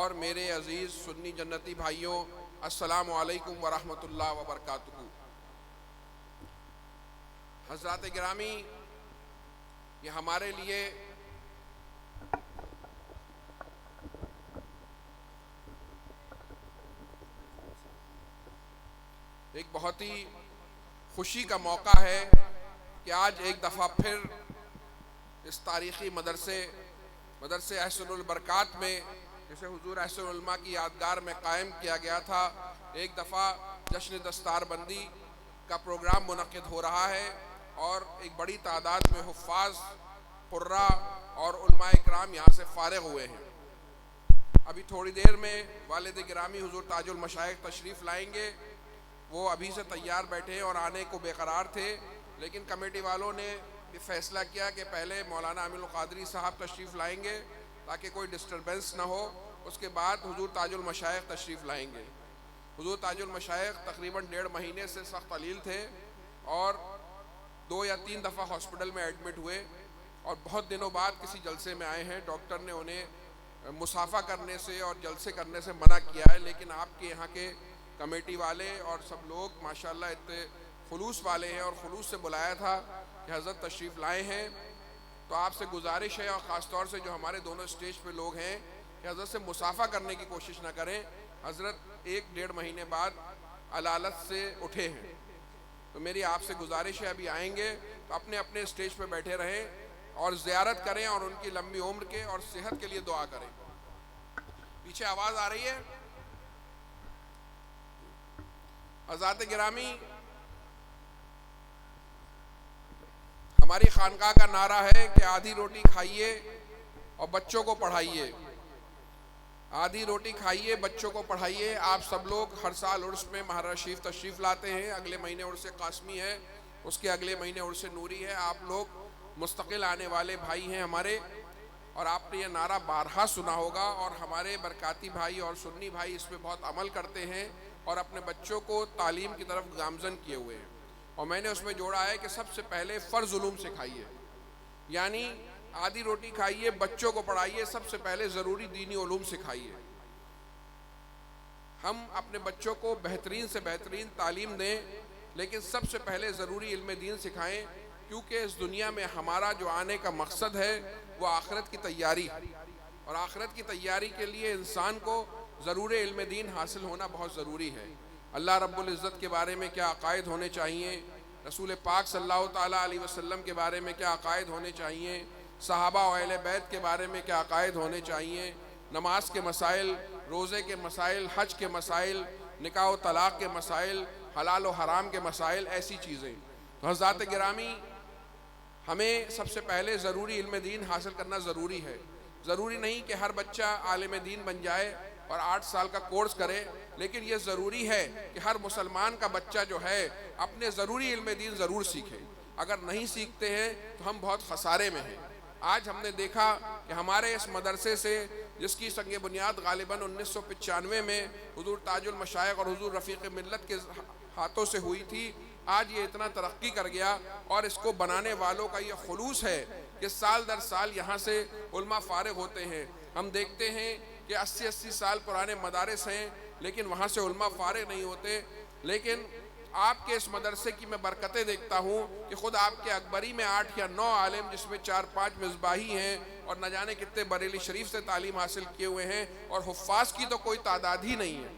اور میرے عزیز سنی جنتی بھائیوں، السلام علیکم ورحمۃ اللہ وبرکاتہ۔ حضرات گرامی، یہ ہمارے لیے ایک بہت ہی خوشی کا موقع ہے کہ آج ایک دفعہ پھر اس تاریخی مدرسے احسن البرکات میں، جسے حضور احسن العلماء کی یادگار میں قائم کیا گیا تھا، ایک دفعہ جشن دستار بندی کا پروگرام منعقد ہو رہا ہے، اور ایک بڑی تعداد میں حفاظ، قراء اور علماء کرام یہاں سے فارغ ہوئے ہیں۔ ابھی تھوڑی دیر میں والد گرامی حضور تاج المشائخ تشریف لائیں گے۔ وہ ابھی سے تیار بیٹھے اور آنے کو بے قرار تھے، لیکن کمیٹی والوں نے یہ فیصلہ کیا کہ پہلے مولانا امین القادری صاحب تشریف لائیں گے تاکہ کوئی ڈسٹربنس نہ ہو، اس کے بعد حضور تاج المشائخ تشریف لائیں گے۔ حضور تاج المشائخ تقریباً 1.5 مہینے سے سخت علیل تھے اور 2 یا 3 دفعہ ہاسپٹل میں ایڈمٹ ہوئے، اور بہت دنوں بعد کسی جلسے میں آئے ہیں۔ ڈاکٹر نے انہیں مصافحہ کرنے سے اور جلسے کرنے سے منع کیا ہے، لیکن آپ کے یہاں کے کمیٹی والے اور سب لوگ ماشاءاللہ اتنے خلوص والے ہیں، اور خلوص سے بلایا تھا کہ حضرت تشریف لائے ہیں۔ تو آپ سے گزارش ہے، اور خاص طور سے جو ہمارے دونوں اسٹیج پہ لوگ ہیں، کہ حضرت سے مصافحہ کرنے کی کوشش نہ کریں۔ حضرت 1-1.5 مہینے بعد علالت سے اٹھے ہیں، تو میری آپ سے گزارش ہے، ابھی آئیں گے تو اپنے اپنے اسٹیج پہ بیٹھے رہیں اور زیارت کریں، اور ان کی لمبی عمر کے اور صحت کے لیے دعا کریں۔ پیچھے آواز آ رہی ہے؟ حضرات گرامی، ہماری خانقاہ کا نعرہ ہے کہ آدھی روٹی کھائیے اور بچوں کو پڑھائیے۔ آدھی روٹی کھائیے، بچوں کو پڑھائیے۔ آپ سب لوگ ہر سال عرس میں مہرہ شریف تشریف لاتے ہیں۔ اگلے مہینے عرس قاسمی ہے، اس کے اگلے مہینے عرس نوری ہے۔ آپ لوگ مستقل آنے والے بھائی ہیں ہمارے، اور آپ نے یہ نعرہ بارہا سنا ہوگا، اور ہمارے برکاتی بھائی اور سنی بھائی اس پہ بہت عمل کرتے ہیں اور اپنے بچوں کو تعلیم کی طرف گامزن کیے ہوئے ہیں۔ اور میں نے اس میں جوڑا ہے کہ سب سے پہلے فرض علوم سکھائیے، یعنی آدھی روٹی کھائیے، بچوں کو پڑھائیے، سب سے پہلے ضروری دینی علوم سکھائیے۔ ہم اپنے بچوں کو بہترین سے بہترین تعلیم دیں، لیکن سب سے پہلے ضروری علم دین سکھائیں، کیونکہ اس دنیا میں ہمارا جو آنے کا مقصد ہے وہ آخرت کی تیاری، اور آخرت کی تیاری کے لیے انسان کو ضرور علم دین حاصل ہونا بہت ضروری ہے۔ اللہ رب العزت کے بارے میں کیا عقائد ہونے چاہیے، رسول پاک صلی اللہ تعالیٰ علیہ وسلم کے بارے میں کیا عقائد ہونے چاہیے، صحابہ و اہل بیت کے بارے میں کیا عقائد ہونے چاہیے، نماز کے مسائل، روزے کے مسائل، حج کے مسائل، نکاح و طلاق کے مسائل، حلال و حرام کے مسائل، ایسی چیزیں۔ تو حضرات گرامی، ہمیں سب سے پہلے ضروری علم دین حاصل کرنا ضروری ہے۔ ضروری نہیں کہ ہر بچہ عالم دین بن جائے اور 8 سال کا کورس کرے، لیکن یہ ضروری ہے کہ ہر مسلمان کا بچہ جو ہے اپنے ضروری علم دین ضرور سیکھے۔ اگر نہیں سیکھتے ہیں تو ہم بہت خسارے میں ہیں۔ آج ہم نے دیکھا کہ ہمارے اس مدرسے سے، جس کی سنگ بنیاد غالباً 1995 میں حضور تاج المشائخ اور حضور رفیق ملت کے ہاتھوں سے ہوئی تھی، آج یہ اتنا ترقی کر گیا، اور اس کو بنانے والوں کا یہ خلوص ہے کہ سال در سال یہاں سے علماء فارغ ہوتے ہیں۔ ہم دیکھتے ہیں کہ 80 سال پرانے مدارس ہیں، لیکن وہاں سے علماء فارغ نہیں ہوتے۔ لیکن آپ کے اس مدرسے کی میں برکتیں دیکھتا ہوں کہ خود آپ کے اکبری میں 8 یا 9 عالم، جس میں 4-5 مصباحی ہیں، اور نہ جانے کتنے بریلی شریف سے تعلیم حاصل کیے ہوئے ہیں، اور حفاظ کی تو کوئی تعداد ہی نہیں ہے۔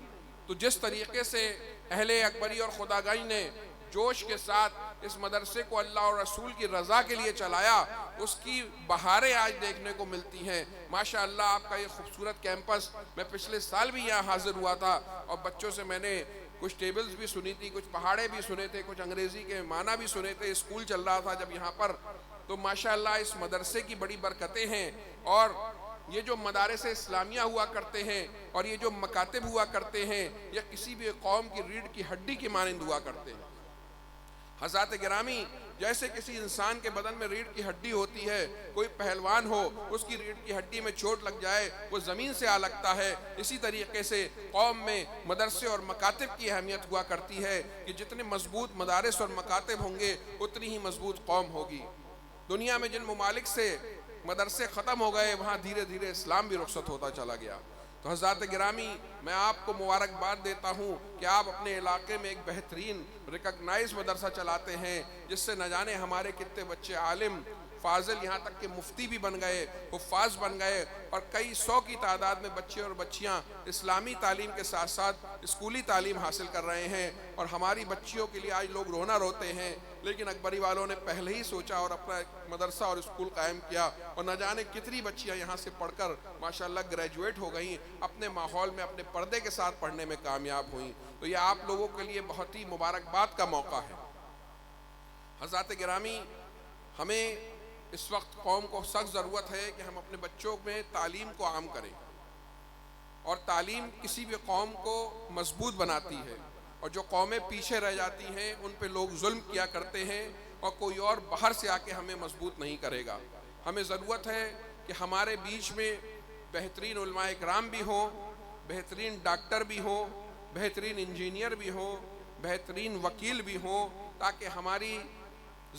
تو جس طریقے سے اہل اکبری اور خداگاہی نے جوش کے ساتھ اس مدرسے کو اللہ اور رسول کی رضا کے لیے چلایا، اس کی بہاریں آج دیکھنے کو ملتی ہیں۔ ماشاءاللہ آپ کا یہ خوبصورت کیمپس، میں پچھلے سال بھی یہاں حاضر ہوا تھا، اور بچوں سے میں نے کچھ ٹیبلز بھی سنی تھی، کچھ پہاڑے بھی سنے تھے، کچھ انگریزی کے معنی بھی سنے تھے۔ اسکول چل رہا تھا جب یہاں پر، تو ماشاءاللہ اس مدرسے کی بڑی برکتیں ہیں۔ اور یہ جو مدارس اسلامیہ ہوا کرتے ہیں اور یہ جو مکاتب ہوا کرتے ہیں، یہ کسی بھی قوم کی ریڑھ کی ہڈی کی مانند ہوا کرتے ہیں۔ حضرات گرامی، جیسے کسی انسان کے بدن میں ریڑھ کی ہڈی ہوتی ہے، کوئی پہلوان ہو، اس کی ریڑھ کی ہڈی میں چوٹ لگ جائے وہ زمین سے آ لگتا ہے، اسی طریقے سے قوم میں مدرسے اور مکاتب کی اہمیت ہوا کرتی ہے کہ جتنے مضبوط مدارس اور مکاتب ہوں گے اتنی ہی مضبوط قوم ہوگی۔ دنیا میں جن ممالک سے مدرسے ختم ہو گئے، وہاں دھیرے دھیرے اسلام بھی رخصت ہوتا چلا گیا۔ تو حضرات گرامی، میں آپ کو مبارکباد دیتا ہوں کہ آپ اپنے علاقے میں ایک بہترین ریکگنائز مدرسہ چلاتے ہیں، جس سے نہ جانے ہمارے کتنے بچے عالم فاضل، یہاں تک کہ مفتی بھی بن گئے، حفاظ بن گئے، اور کئی سو کی تعداد میں بچے اور بچیاں اسلامی تعلیم کے ساتھ ساتھ اسکولی تعلیم حاصل کر رہے ہیں۔ اور ہماری بچیوں کے لیے آج لوگ رونا روتے ہیں، لیکن اکبری والوں نے پہلے ہی سوچا اور اپنا ایک مدرسہ اور اسکول قائم کیا، اور نہ جانے کتنی بچیاں یہاں سے پڑھ کر ماشاءاللہ گریجویٹ ہو گئیں، اپنے ماحول میں اپنے پردے کے ساتھ پڑھنے میں کامیاب ہوئیں۔ تو یہ آپ لوگوں کے لیے بہت ہی مبارکباد کا موقع ہے۔ حضرات گرامی، ہمیں اس وقت قوم کو سخت ضرورت ہے کہ ہم اپنے بچوں میں تعلیم کو عام کریں، اور تعلیم کسی بھی قوم کو مضبوط بناتی ہے، اور جو قومیں پیچھے رہ جاتی ہیں ان پہ لوگ ظلم کیا کرتے ہیں، اور کوئی اور باہر سے آ کے ہمیں مضبوط نہیں کرے گا۔ ہمیں ضرورت ہے کہ ہمارے بیچ میں بہترین علماء اکرام بھی ہوں، بہترین ڈاکٹر بھی ہوں، بہترین انجینئر بھی ہوں، بہترین وکیل بھی ہوں، تاکہ ہماری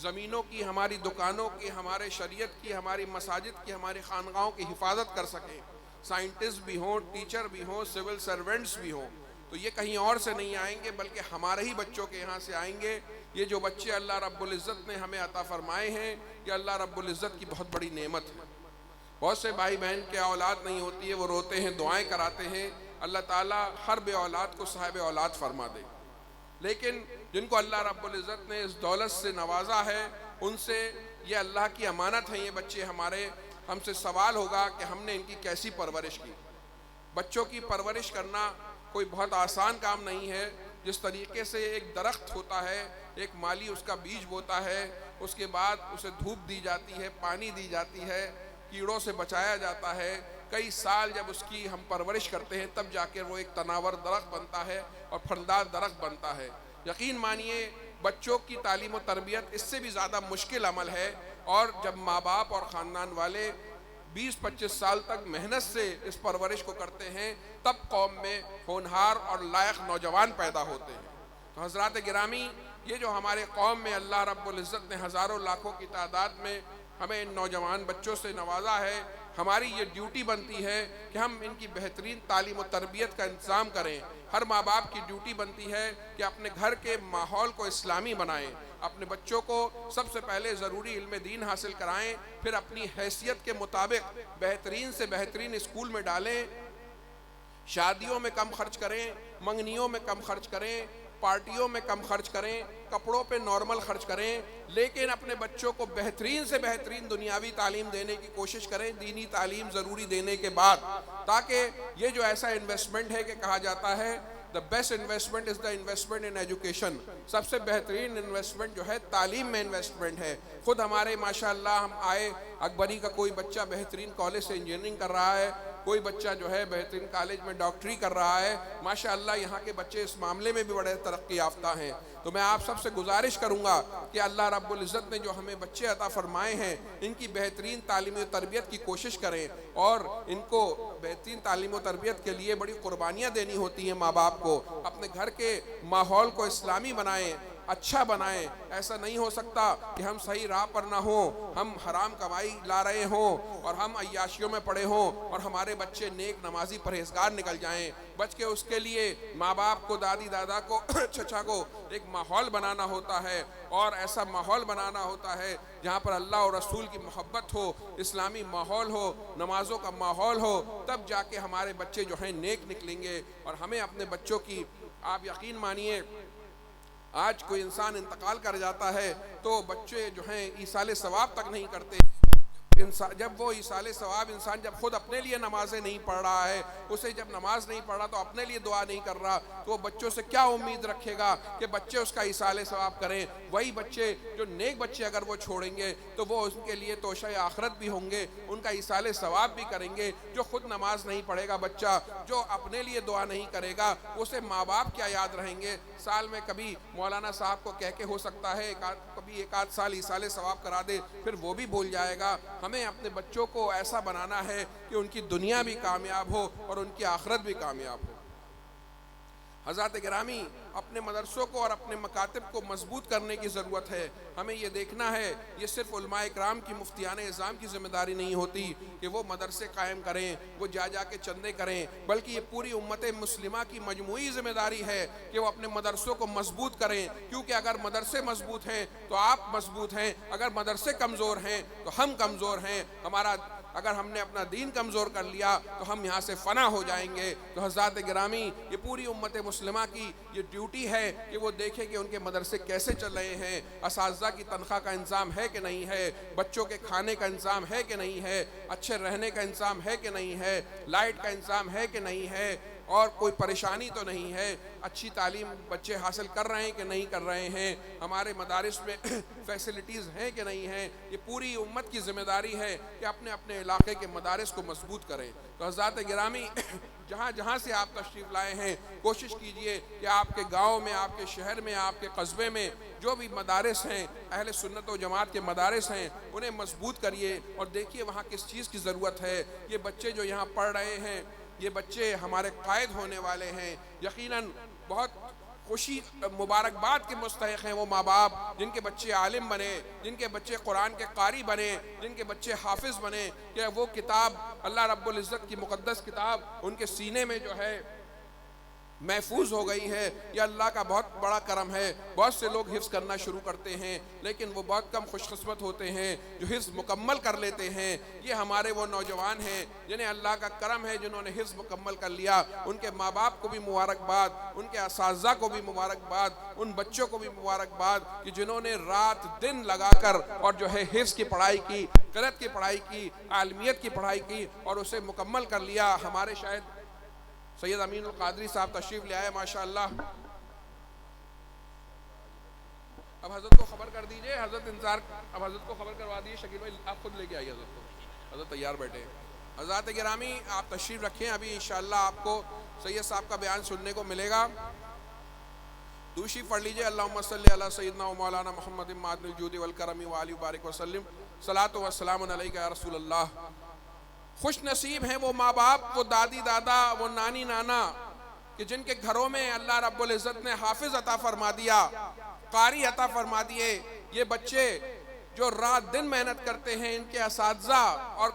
زمینوں کی، ہماری دکانوں کی، ہمارے شریعت کی، ہماری مساجد کی، ہماری خانقاہوں کی حفاظت کر سکیں۔ سائنٹسٹ بھی ہوں، ٹیچر بھی ہوں، سول سرونٹس بھی ہوں۔ تو یہ کہیں اور سے نہیں آئیں گے، بلکہ ہمارے ہی بچوں کے یہاں سے آئیں گے۔ یہ جو بچے اللہ رب العزت نے ہمیں عطا فرمائے ہیں، یہ اللہ رب العزت کی بہت بڑی نعمت ہے۔ بہت سے بھائی بہن کے اولاد نہیں ہوتی ہے، وہ روتے ہیں، دعائیں کراتے ہیں، اللہ تعالیٰ ہر بے اولاد کو صاحب اولاد فرما دے۔ لیکن جن کو اللہ رب العزت نے اس دولت سے نوازا ہے، ان سے یہ اللہ کی امانت ہے، یہ بچے ہمارے، ہم سے سوال ہوگا کہ ہم نے ان کی کیسی پرورش کی۔ بچوں کی پرورش کرنا کوئی بہت آسان کام نہیں ہے۔ جس طریقے سے ایک درخت ہوتا ہے، ایک مالی اس کا بیج بوتا ہے، اس کے بعد اسے دھوپ دی جاتی ہے، پانی دی جاتی ہے، کیڑوں سے بچایا جاتا ہے، کئی سال جب اس کی ہم پرورش کرتے ہیں تب جا کے وہ ایک تناور درخت بنتا ہے اور پھلدار درخت بنتا ہے۔ یقین مانیے بچوں کی تعلیم و تربیت اس سے بھی زیادہ مشکل عمل ہے، اور جب ماں باپ اور خاندان والے 20-25 سال تک محنت سے اس پرورش کو کرتے ہیں، تب قوم میں ہونہار اور لائق نوجوان پیدا ہوتے ہیں۔ تو حضرات گرامی، یہ جو ہمارے قوم میں اللہ رب العزت نے ہزاروں لاکھوں کی تعداد میں ہمیں ان نوجوان بچوں سے نوازا ہے، ہماری یہ ڈیوٹی بنتی ہے کہ ہم ان کی بہترین تعلیم و تربیت کا انتظام کریں۔ ہر ماں باپ کی ڈیوٹی بنتی ہے کہ اپنے گھر کے ماحول کو اسلامی بنائیں، اپنے بچوں کو سب سے پہلے ضروری علم دین حاصل کرائیں، پھر اپنی حیثیت کے مطابق بہترین سے بہترین اسکول میں ڈالیں، شادیوں میں کم خرچ کریں، منگنیوں میں کم خرچ کریں، پارٹیوں میں کم خرچ کریں، کپڑوں پہ نارمل خرچ کریں، لیکن اپنے بچوں کو بہترین سے بہترین دنیاوی تعلیم دینے کی کوشش کریں، دینی تعلیم ضروری دینے کے بعد، تاکہ یہ جو ایسا انویسٹمنٹ ہے کہ کہا جاتا ہے the best investment is the investment in education، سب سے بہترین انویسٹمنٹ جو ہے تعلیم میں انویسٹمنٹ ہے۔ خود ہمارے ماشاءاللہ ہم آئے، اکبری کا کوئی بچہ بہترین کالج سے انجینئرنگ کر رہا ہے، کوئی بچہ جو ہے بہترین کالج میں ڈاکٹری کر رہا ہے، ماشاءاللہ یہاں کے بچے اس معاملے میں بھی بڑے ترقی یافتہ ہیں۔ تو میں آپ سب سے گزارش کروں گا کہ اللہ رب العزت نے جو ہمیں بچے عطا فرمائے ہیں، ان کی بہترین تعلیم و تربیت کی کوشش کریں، اور ان کو بہترین تعلیم و تربیت کے لیے بڑی قربانیاں دینی ہوتی ہیں۔ ماں باپ کو اپنے گھر کے ماحول کو اسلامی بنائیں، اچھا بنائیں۔ ایسا نہیں ہو سکتا کہ ہم صحیح راہ پر نہ ہوں، ہم حرام کمائی لا رہے ہوں اور ہم عیاشیوں میں پڑے ہوں، اور ہمارے بچے نیک نمازی پرہیزگار نکل جائیں۔ بچ کے اس کے لیے ماں باپ کو، دادی دادا کو، چچا کو ایک ماحول بنانا ہوتا ہے، اور ایسا ماحول بنانا ہوتا ہے جہاں پر اللہ اور رسول کی محبت ہو، اسلامی ماحول ہو، نمازوں کا ماحول ہو، تب جا کے ہمارے بچے جو ہیں نیک نکلیں گے۔ اور ہمیں اپنے بچوں کی، آپ یقین مانیے آج کوئی انسان انتقال کر جاتا ہے تو بچے جو ہیں ایصال ثواب تک نہیں کرتے۔ جب وہ ایصال ثواب انسان جب خود اپنے لیے نمازیں نہیں پڑھ رہا ہے، اسے جب نماز نہیں پڑھ رہا تو اپنے لیے دعا نہیں کر رہا، تو وہ بچوں سے کیا امید رکھے گا کہ بچے اس کا ایصال ثواب کریں؟ وہی بچے جو نیک بچے اگر وہ چھوڑیں گے تو وہ ان کے لیے توشہ آخرت بھی ہوں گے، ان کا ایصال ثواب بھی کریں گے۔ جو خود نماز نہیں پڑھے گا بچہ، جو اپنے لیے دعا نہیں کرے گا، اسے ماں باپ کیا یاد رہیں گے؟ سال میں کبھی مولانا صاحب کو کہہ کے ہو سکتا ہے کبھی ایک آدھ سال ایصال ثواب کرا دے، پھر وہ بھی بھول جائے گا۔ ہمیں اپنے بچوں کو ایسا بنانا ہے کہ ان کی دنیا بھی کامیاب ہو اور ان کی آخرت بھی کامیاب ہو۔ حضرات گرامی، اپنے مدرسوں کو اور اپنے مکاتب کو مضبوط کرنے کی ضرورت ہے۔ ہمیں یہ دیکھنا ہے، یہ صرف علماء اکرام کی، مفتیان اعظام کی ذمہ داری نہیں ہوتی کہ وہ مدرسے قائم کریں، وہ جا کے چندے کریں، بلکہ یہ پوری امت مسلمہ کی مجموعی ذمہ داری ہے کہ وہ اپنے مدرسوں کو مضبوط کریں، کیونکہ اگر مدرسے مضبوط ہیں تو آپ مضبوط ہیں، اگر مدرسے کمزور ہیں تو ہم کمزور ہیں۔ اگر ہم نے اپنا دین کمزور کر لیا تو ہم یہاں سے فنا ہو جائیں گے۔ تو حضرات گرامی، یہ پوری امت مسلمہ کی یہ ڈیوٹی ہے کہ وہ دیکھیں کہ ان کے مدرسے کیسے چل رہے ہیں، اساتذہ کی تنخواہ کا انتظام ہے کہ نہیں ہے، بچوں کے کھانے کا انتظام ہے کہ نہیں ہے، اچھے رہنے کا انتظام ہے کہ نہیں ہے، لائٹ کا انتظام ہے کہ نہیں ہے، اور کوئی پریشانی تو نہیں ہے، اچھی تعلیم بچے حاصل کر رہے ہیں کہ نہیں کر رہے ہیں، ہمارے مدارس میں فیسلٹیز ہیں کہ نہیں ہیں۔ یہ پوری امت کی ذمہ داری ہے کہ اپنے اپنے علاقے کے مدارس کو مضبوط کریں۔ تو حضرات گرامی، جہاں جہاں سے آپ تشریف لائے ہیں، کوشش کیجئے کہ آپ کے گاؤں میں، آپ کے شہر میں، آپ کے قصبے میں جو بھی مدارس ہیں، اہل سنت و جماعت کے مدارس ہیں، انہیں مضبوط کریے اور دیکھیے وہاں کس چیز کی ضرورت ہے۔ یہ بچے جو یہاں پڑھ رہے ہیں، یہ بچے ہمارے قائد ہونے والے ہیں۔ یقیناً بہت خوشی مبارکباد کے مستحق ہیں وہ ماں باپ جن کے بچے عالم بنے، جن کے بچے قرآن کے قاری بنے، جن کے بچے حافظ بنے، کہ وہ کتاب اللہ رب العزت کی مقدس کتاب ان کے سینے میں جو ہے محفوظ ہو گئی ہے۔ یہ اللہ کا بہت بڑا کرم ہے۔ بہت سے لوگ حفظ کرنا شروع کرتے ہیں لیکن وہ بہت کم خوش قسمت ہوتے ہیں جو حفظ مکمل کر لیتے ہیں۔ یہ ہمارے وہ نوجوان ہیں جنہیں اللہ کا کرم ہے، جنہوں نے حفظ مکمل کر لیا۔ ان کے ماں باپ کو بھی مبارکباد، ان کے اساتذہ کو بھی مبارکباد، ان بچوں کو بھی مبارکباد کہ جنہوں نے رات دن لگا کر اور جو ہے حفظ کی پڑھائی کی، قرأت کی پڑھائی کی، عالمیت کی پڑھائی کی اور اسے مکمل کر لیا۔ ہمارے شاید سید امین القادری صاحب تشریف لے آئے، ماشاءاللہ۔ اب حضرت کو خبر کر دیجئے، حضرت انتظار، اب حضرت کو خبر کروا دیجئے۔ شکیل بھائی آپ خود لے کے آئیے حضرت کو، حضرت تیار بیٹھے ہیں۔ حضرات گرامی، آپ تشریف رکھیں، ابھی انشاءاللہ آپ کو سید صاحب کا بیان سننے کو ملے گا۔ دوشی پڑھ لیجئے، اللہم صلی علی سیدنا و مولانا محمد معدن الجود والکرم وآلہ وبارک وسلم، صلاۃ و سلام علیکہ یا رسول اللہ۔ خوش نصیب ہیں وہ ماں باپ، وہ دادی دادا، وہ نانی نانا کہ جن کے گھروں میں اللہ رب العزت نے حافظ عطا فرما دیا، قاری عطا فرما دیے۔ یہ بچے جو رات دن محنت کرتے ہیں، ان کے اساتذہ اور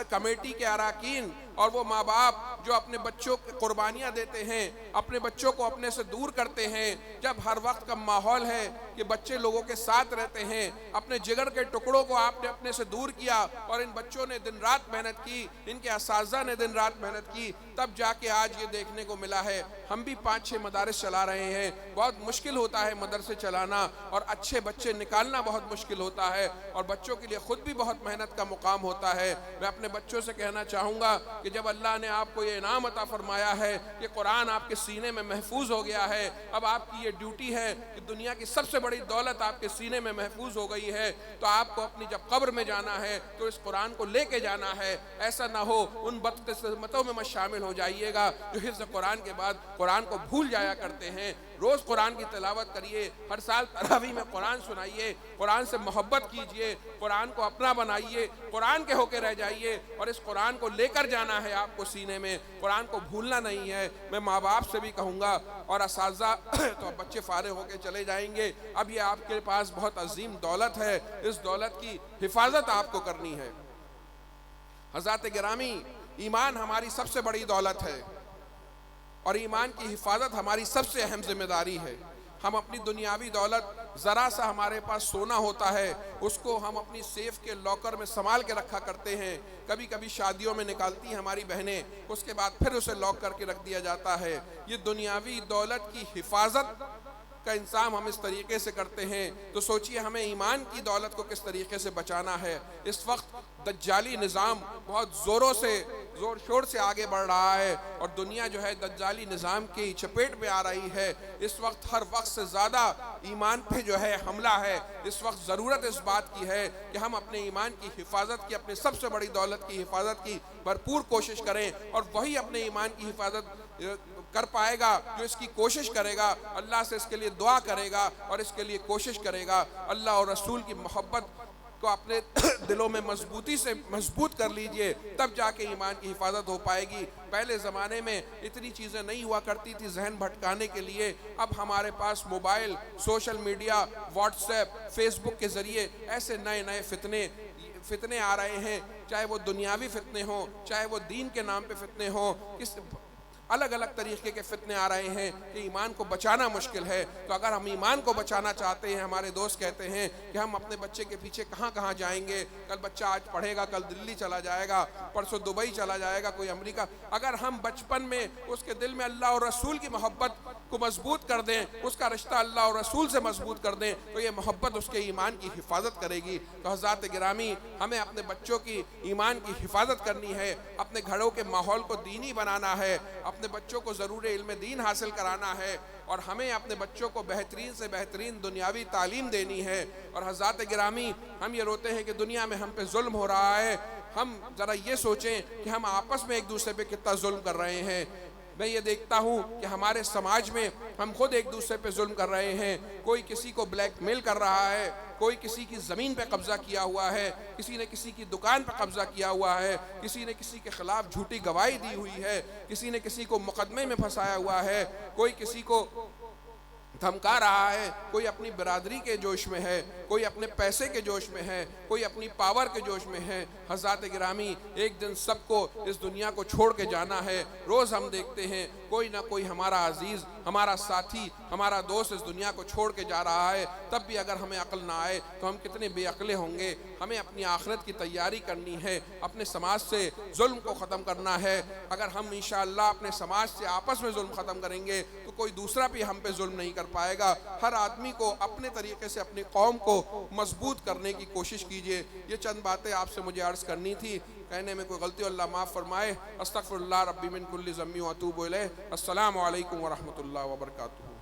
کمیٹی کے اراکین اور وہ ماں باپ جو اپنے بچوں کی قربانیاں دیتے ہیں، اپنے بچوں کو اپنے سے دور کرتے ہیں، جب ہر وقت کا ماحول ہے کہ بچے لوگوں کے ساتھ رہتے ہیں، اپنے جگر کے ٹکڑوں کو آپ نے اپنے سے دور کیا اور ان بچوں نے دن رات محنت کی، ان کے اساتذہ نے دن رات محنت کی، تب جا کے آج یہ دیکھنے کو ملا ہے۔ ہم بھی 5-6 مدارس چلا رہے ہیں، بہت مشکل ہوتا ہے مدرسے چلانا اور اچھے بچے نکالنا بہت مشکل ہوتا ہے، اور بچوں کے لیے خود بھی بہت محنت کا مقام ہوتا ہے۔ میں اپنے بچوں سے کہنا چاہوں گا کہ جب اللہ نے آپ کو یہ انعام عطا فرمایا ہے کہ قرآن آپ کے سینے میں محفوظ ہو گیا ہے، اب آپ کی یہ ڈیوٹی ہے کہ دنیا کی سب سے بڑی دولت آپ کے سینے میں محفوظ ہو گئی ہے، تو آپ کو اپنی جب قبر میں جانا ہے تو اس قرآن کو لے کے جانا ہے۔ ایسا نہ ہو ان بدقسمتوں میں مت شامل ہو جائیے گا جو حفظ قرآن کے بعد قرآن کو بھول جایا کرتے ہیں۔ روز قرآن کی تلاوت کریے، ہر سال تراویح میں قرآن سنائیے، قرآن سے محبت کیجئے، قرآن کو اپنا بنائیے، قرآن کے ہو کے رہ جائیے، اور اس قرآن کو لے کر جانا ہے آپ کو سینے میں، قرآن کو بھولنا نہیں ہے۔ میں ماں باپ سے بھی کہوں گا اور اساتذہ تو اب بچے فارغ ہو کے چلے جائیں گے، اب یہ آپ کے پاس بہت عظیم دولت ہے، اس دولت کی حفاظت آپ کو کرنی ہے۔ حضرات گرامی، ایمان ہماری سب سے بڑی دولت ہے اور ایمان کی حفاظت ہماری سب سے اہم ذمہ داری ہے۔ ہم اپنی دنیاوی دولت، ذرا سا ہمارے پاس سونا ہوتا ہے، اس کو ہم اپنی سیف کے لاکر میں سنبھال کے رکھا کرتے ہیں، کبھی کبھی شادیوں میں نکالتی ہیں ہماری بہنیں، اس کے بعد پھر اسے لاک کر کے رکھ دیا جاتا ہے۔ یہ دنیاوی دولت کی حفاظت کا انتظام ہم اس طریقے سے کرتے ہیں، تو سوچئے ہمیں ایمان کی دولت کو کس طریقے سے بچانا ہے۔ اس وقت دجالی نظام بہت زور شور سے آگے بڑھ رہا ہے اور دنیا جو ہے دجالی نظام کی چپیٹ میں آ رہی ہے۔ اس وقت ہر وقت سے زیادہ ایمان پہ جو ہے حملہ ہے۔ اس وقت ضرورت اس بات کی ہے کہ ہم اپنے ایمان کی حفاظت کی، اپنے سب سے بڑی دولت کی حفاظت کی بھرپور کوشش کریں، اور وہی اپنے ایمان کی حفاظت کر پائے گا جو اس کی کوشش کرے گا، اللہ سے اس کے لیے دعا کرے گا اور اس کے لیے کوشش کرے گا۔ اللہ اور رسول کی محبت کو اپنے دلوں میں مضبوطی سے مضبوط کر لیجئے، تب جا کے ایمان کی حفاظت ہو پائے گی۔ پہلے زمانے میں اتنی چیزیں نہیں ہوا کرتی تھی ذہن بھٹکانے کے لیے، اب ہمارے پاس mobile, social media, WhatsApp, Facebook کے ذریعے ایسے نئے نئے فتنے آ رہے ہیں، چاہے وہ دنیاوی فتنے ہوں، چاہے وہ دین کے نام پہ فتنے ہوں، الگ الگ طریقے کے فتنے آ رہے ہیں کہ ایمان کو بچانا مشکل ہے۔ تو اگر ہم ایمان کو بچانا چاہتے ہیں، ہمارے دوست کہتے ہیں کہ ہم اپنے بچے کے پیچھے کہاں کہاں جائیں گے، کل بچہ آج پڑھے گا، کل دلی چلا جائے گا، پرسوں دبئی چلا جائے گا، کوئی امریکہ، اگر ہم بچپن میں اس کے دل میں اللہ اور رسول کی محبت کو مضبوط کر دیں، اس کا رشتہ اللہ اور رسول سے مضبوط کر دیں، تو یہ محبت اس کے ایمان کی حفاظت کرے گی۔ تو حضرات گرامی، ہمیں اپنے بچوں کی ایمان کی حفاظت کرنی ہے، اپنے گھروں کے ماحول کو دینی بنانا ہے، اپنے بچوں کو ضرور علم دین حاصل کرانا ہے، اور ہمیں اپنے بچوں کو بہترین سے بہترین دنیاوی تعلیم دینی ہے۔ اور حضرات گرامی، ہم یہ روتے ہیں کہ دنیا میں ہم پہ ظلم ہو رہا ہے، ہم ذرا یہ سوچیں کہ ہم آپس میں ایک دوسرے پہ کتنا ظلم کر رہے ہیں۔ میں یہ دیکھتا ہوں کہ ہمارے سماج میں ہم خود ایک دوسرے پہ ظلم کر رہے ہیں، کوئی کسی کو بلیک میل کر رہا ہے، کوئی کسی کی زمین پہ قبضہ کیا ہوا ہے، کسی نے کسی کی دکان پہ قبضہ کیا ہوا ہے، کسی نے کسی کے خلاف جھوٹی گواہی دی ہوئی ہے، کسی نے کسی کو مقدمے میں پھنسایا ہوا ہے، کوئی کسی کو دھمکا رہا ہے، کوئی اپنی برادری کے جوش میں ہے، کوئی اپنے پیسے کے جوش میں ہے، کوئی اپنی پاور کے جوش میں ہے۔ حضرات گرامی، ایک دن سب کو اس دنیا کو چھوڑ کے جانا ہے۔ روز ہم دیکھتے ہیں کوئی نہ کوئی ہمارا عزیز، ہمارا ساتھی، ہمارا دوست اس دنیا کو چھوڑ کے جا رہا ہے، تب بھی اگر ہمیں عقل نہ آئے تو ہم کتنے بے عقلے ہوں گے۔ ہمیں اپنی آخرت کی تیاری کرنی ہے، اپنے سماج سے ظلم کو ختم کرنا ہے۔ اگر ہم انشاءاللہ اپنے سماج سے آپس میں ظلم ختم کریں گے تو کوئی دوسرا بھی ہم پہ ظلم نہیں کر پائے گا۔ ہر آدمی کو اپنے طریقے سے اپنی قوم کو مضبوط کرنے کی کوشش کیجئے۔ یہ چند باتیں آپ سے مجھے عرض کرنی تھی، کہنے میں کوئی غلطی اللہ معاف فرمائے۔ استغفر اللہ ربی من کل ذنب و اتوب الیہ۔ السلام علیکم ورحمۃ اللہ وبرکاتہ۔